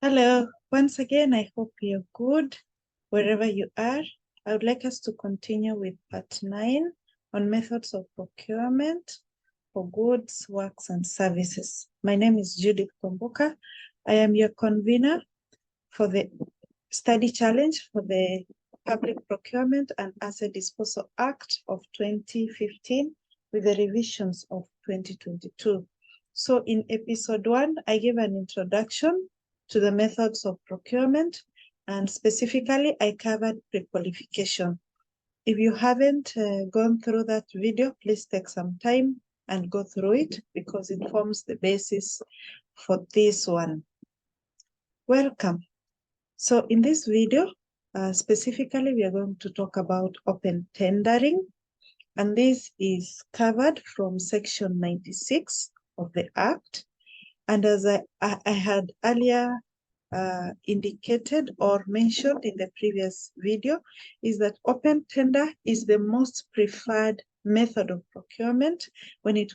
Hello, once again, I hope you're good wherever you are. I would like us to continue with part 9 on methods of procurement for goods, works, and services. My name is Judith Kombuka. I am your convener for the study challenge for the Public Procurement and Asset Disposal Act of 2015 with the revisions of 2022. So in episode 1, I gave an introduction to the methods of procurement, and specifically I covered pre-qualification. If you haven't gone through that video, please take some time and go through it because it forms the basis for this one. Welcome. So in this video, specifically, we are going to talk about open tendering, and this is covered from section 96 of the Act. And as I had earlier indicated or mentioned in the previous video, is that open tender is the most preferred method of procurement when it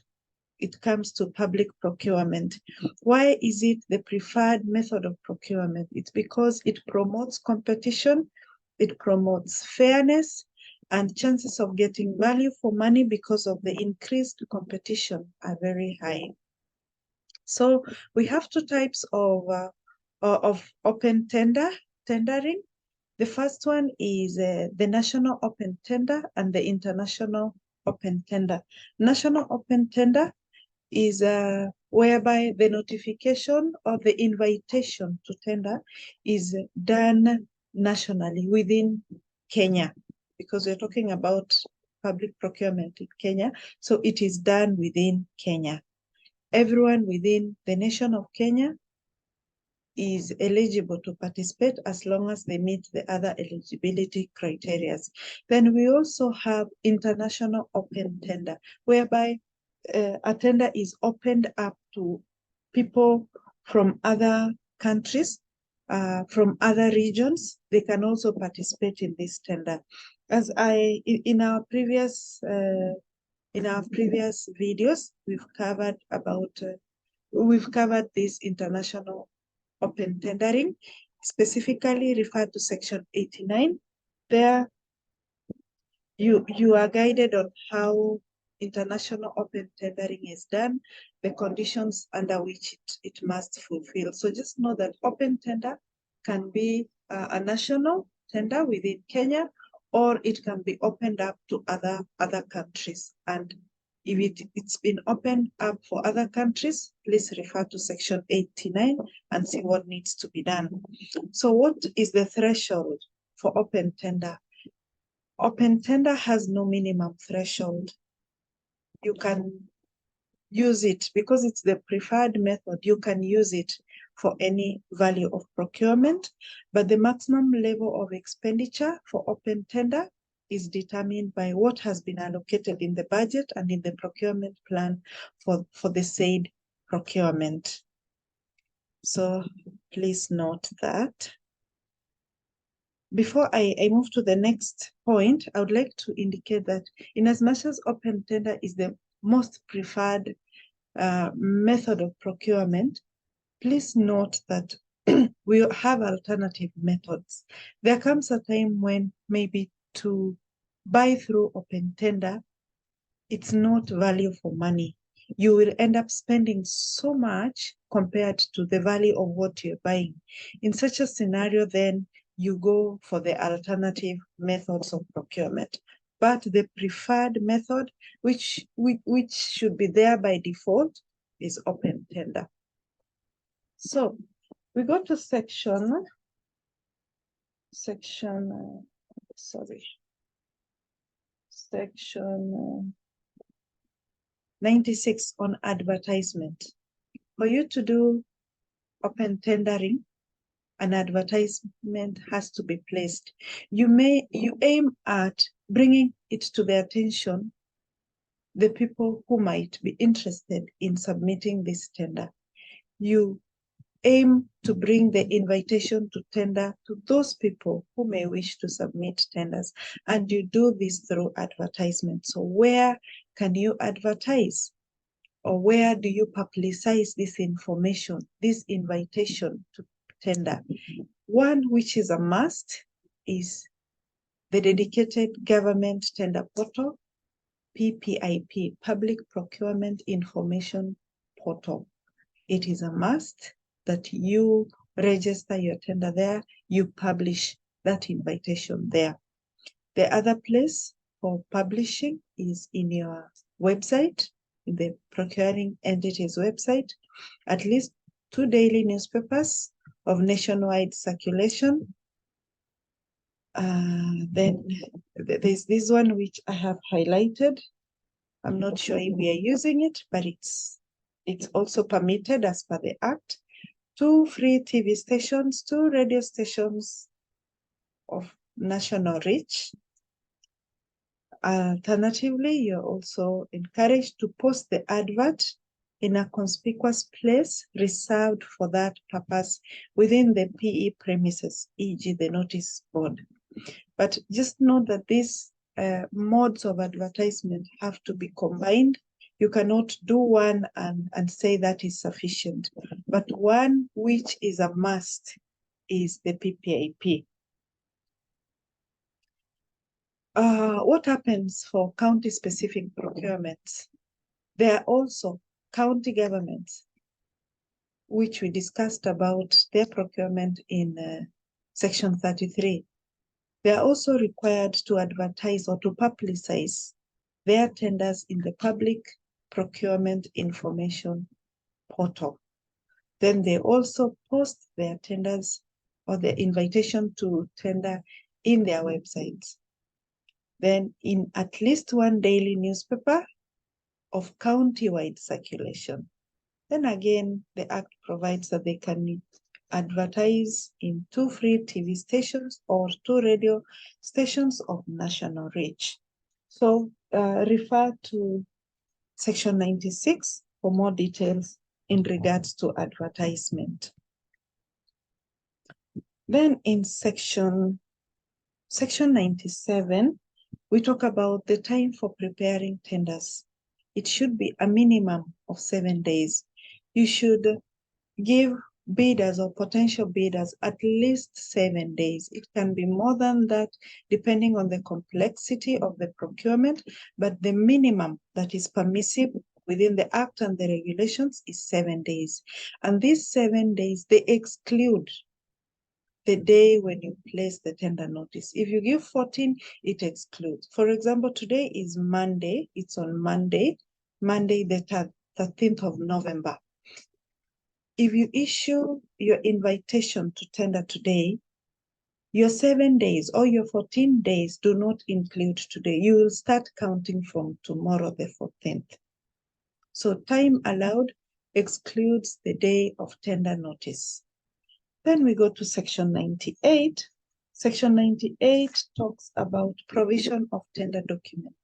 comes to public procurement. Why is it the preferred method of procurement? It's because it promotes competition, it promotes fairness, and chances of getting value for money because of the increased competition are very high. So we have two types of open tendering. The first one is the national open tender and the international open tender. National open tender is whereby the notification or the invitation to tender is done nationally within Kenya, because we're talking about public procurement in Kenya. So it is done within Kenya. Everyone within the nation of Kenya is eligible to participate as long as they meet the other eligibility criteria. Then we also have international open tender, whereby a tender is opened up to people from other countries, from other regions. They can also participate in this tender. As in our previous videos, we've covered this international open tendering, specifically referred to section 89. There, you are guided on how international open tendering is done, the conditions under which it must fulfill. So just know that open tender can be a national tender within Kenya, or it can be opened up to other countries. And if it's been opened up for other countries, please refer to section 89 and see what needs to be done. So what is the threshold for open tender? Open tender has no minimum threshold. You can use it because it's the preferred method. You can use it for any value of procurement, but the maximum level of expenditure for open tender is determined by what has been allocated in the budget and in the procurement plan for the said procurement. So please note that. Before I move to the next point, I would like to indicate that in as much as open tender is the most preferred method of procurement, please note that we have alternative methods. There comes a time when maybe to buy through open tender, it's not value for money. You will end up spending so much compared to the value of what you're buying. In such a scenario, then you go for the alternative methods of procurement. But the preferred method, which should be there by default, is open tender. So we go to section 96 on advertisement. For you to do open tendering, an advertisement has to be placed. You aim at bringing it to the attention the people who might be interested in submitting this tender. You aim to bring the invitation to tender to those people who may wish to submit tenders, and you do this through advertisement. So where can you advertise, or where do you publicize this information, this invitation to tender. One which is a must is the dedicated government tender portal, PPIP, Public Procurement Information Portal. It is a must that you register your tender there, you publish that invitation there. The other place for publishing is in your website, in the procuring entity's website, at least 2 daily newspapers of nationwide circulation. Then there's this one which I have highlighted. I'm not sure if we are using it, but it's also permitted as per the Act. 2 free TV stations, 2 radio stations of national reach. Alternatively, you're also encouraged to post the advert in a conspicuous place reserved for that purpose within the PE premises, e.g. the notice board. But just note that these modes of advertisement have to be combined. You cannot do one and say that is sufficient. But one which is a must is the PPIP. What happens for county-specific procurements? There are also county governments, which we discussed about their procurement in Section 33. They are also required to advertise or to publicize their tenders in the Public Procurement Information Portal. Then they also post their tenders or the invitation to tender in their websites. Then in at least 1 daily newspaper of county-wide circulation. Then again, the Act provides that they can advertise in 2 free TV stations or 2 radio stations of national reach. So refer to Section 96 for more details in regards to advertisement. Then in Section 97, we talk about the time for preparing tenders. It should be a minimum of 7 days. You should give bidders or potential bidders at least 7 days. It can be more than that, depending on the complexity of the procurement, but the minimum that is permissible within the Act and the regulations is 7 days. And these 7 days, they exclude the day when you place the tender notice. If you give 14, it excludes. For example, today is Monday. It's on Monday the 13th of November. If you issue your invitation to tender today, your 7 days or your 14 days do not include today. You will start counting from tomorrow, the 14th. So time allowed excludes the day of tender notice. Then we go to Section 98. Section 98 talks about provision of tender document.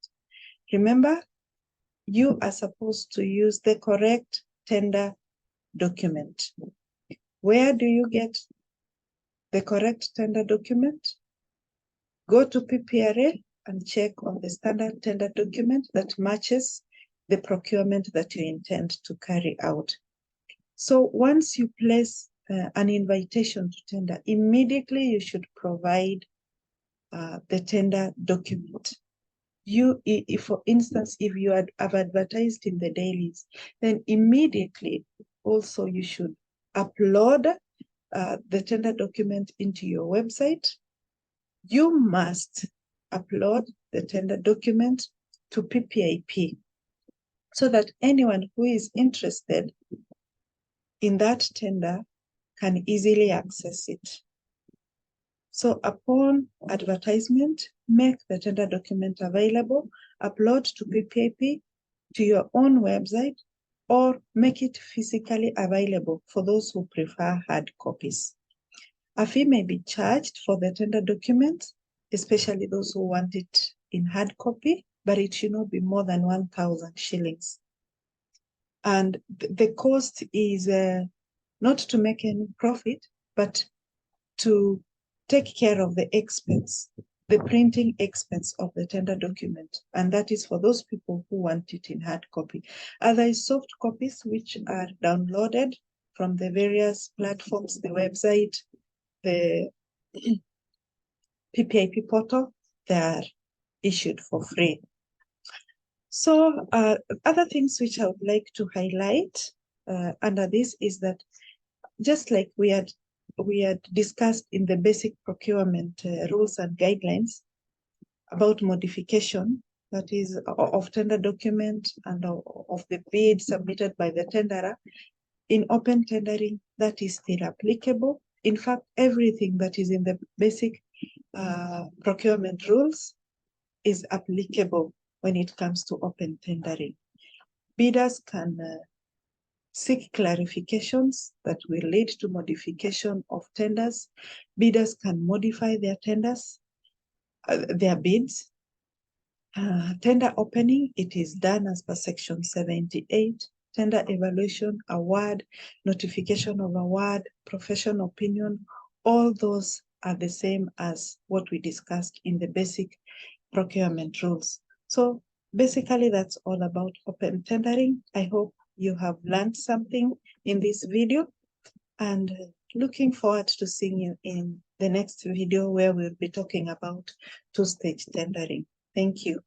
Remember, you are supposed to use the correct tender document. Where do you get the correct tender document? Go to PPRA and check on the standard tender document that matches the procurement that you intend to carry out. So once you place an invitation to tender, immediately you should provide the tender document. If, for instance, if you have advertised in the dailies, then immediately also you should upload the tender document into your website. You must upload the tender document to PPIP so that anyone who is interested in that tender can easily access it. So upon advertisement, make the tender document available, upload to PPIP to your own website, or make it physically available for those who prefer hard copies. A fee may be charged for the tender document, especially those who want it in hard copy, but it should not be more than 1,000 shillings. And the cost is not to make any profit, but to take care of the expense, the printing expense of the tender document. And that is for those people who want it in hard copy. Other soft copies which are downloaded from the various platforms, the website, the PPIP portal, they are issued for free. So other things which I would like to highlight under this is that just like we had discussed in the basic procurement rules and guidelines about modification, that is of tender document and of the bid submitted by the tenderer, in open tendering, that is still applicable. In fact, everything that is in the basic procurement rules is applicable when it comes to open tendering. Bidders can seek clarifications that will lead to modification of tenders. Bidders can modify their tenders, their bids. Tender opening, it is done as per section 78. Tender evaluation, award, notification of award, professional opinion, all those are the same as what we discussed in the basic procurement rules. So basically that's all about open tendering. I hope you have learned something in this video, and looking forward to seeing you in the next video where we'll be talking about two-stage tendering. Thank you.